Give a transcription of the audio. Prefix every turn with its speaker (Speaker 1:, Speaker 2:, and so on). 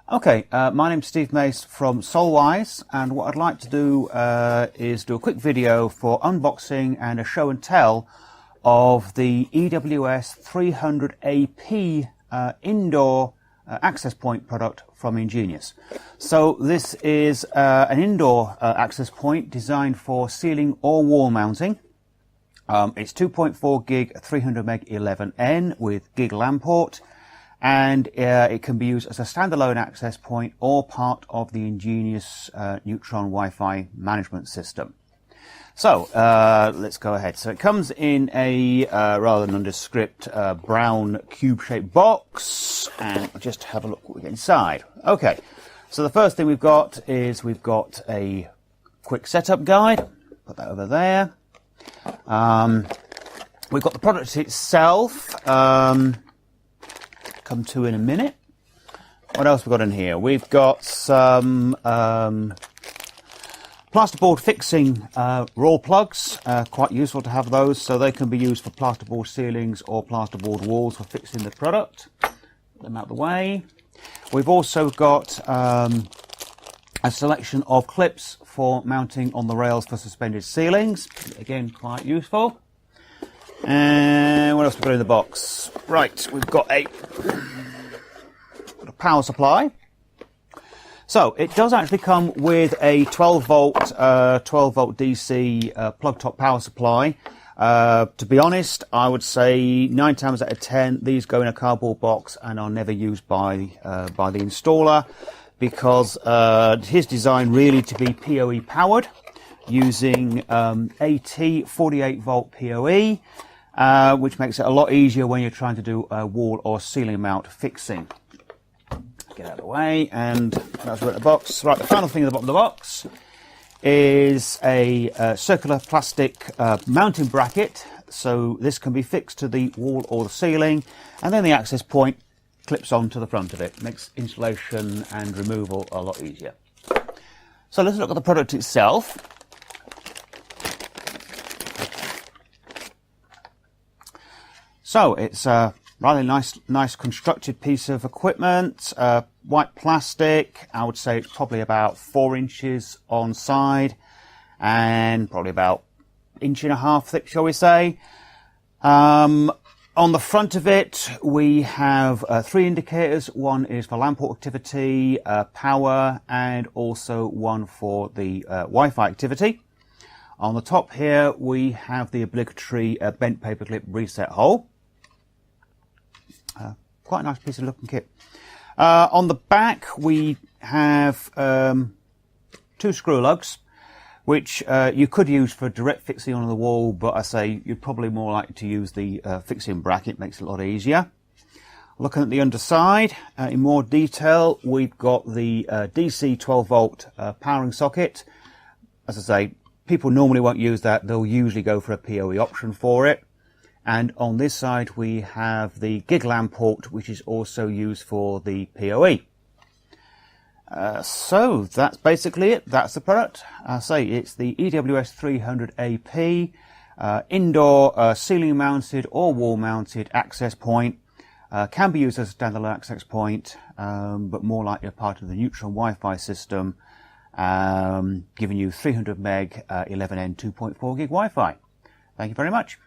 Speaker 1: Okay, my name's Steve Mace from Solwise, and what I'd like to do is do a quick video for unboxing and a show and tell of the EWS 300AP indoor access point product from Ingenious. So this is an indoor access point designed for ceiling or wall mounting. It's 2.4 gig 300 meg 11N with gig LAN port, and it can be used as a standalone access point or part of the Ingenious Neutron Wi-Fi management system. So let's go ahead. So it comes in a rather nondescript brown cube-shaped box, and we'll just have a look what we get inside. Okay, so the first thing we've got is we've got a quick setup guide. Put that over there. We've got the product itself. Come to in a minute. What else we got in here? We've got some plasterboard fixing raw plugs. Quite useful to have those, so they can be used for plasterboard ceilings or plasterboard walls for fixing the product. Put them out of the way. We've also got a selection of clips for mounting on the rails for suspended ceilings. Again, quite useful. And what else we've got in the box? Right, we've got a power supply. So it does actually come with a 12 volt DC plug top power supply. To be honest, I would say 9 times out of 10 these go in a cardboard box and are never used by the installer, because his design really to be PoE powered using AT 48 volt PoE. Which makes it a lot easier when you're trying to do a wall or ceiling mount fixing. Get out of the way, and that's where the box. Right, the final thing at the bottom of the box is a circular plastic mounting bracket. So this can be fixed to the wall or the ceiling, and then the access point clips onto the front of it. Makes installation and removal a lot easier. So let's look at the product itself. So it's a rather nice constructed piece of equipment, white plastic. I would say it's probably about 4 inches on side and probably about 1.5 inches thick, shall we say. On the front of it, we have 3 indicators. One is for LAN port activity, power, and also one for the Wi-Fi activity. On the top here, we have the obligatory bent paperclip reset hole. Quite a nice piece of looking kit. On the back we have 2 screw lugs, which you could use for direct fixing on the wall, but I say you're probably more likely to use the fixing bracket. Makes it a lot easier. Looking at the underside in more detail, we've got the DC 12 volt powering socket. As I say, people normally won't use that. They'll usually go for a PoE option for it. And on this side, we have the gig LAN port, which is also used for the PoE. So that's basically it. That's the product. I say it's the EWS 300AP indoor ceiling mounted or wall mounted access point. Can be used as a standalone access point, but more likely a part of the Neutron Wi-Fi system, giving you 300 meg 11N 2.4 gig Wi-Fi. Thank you very much.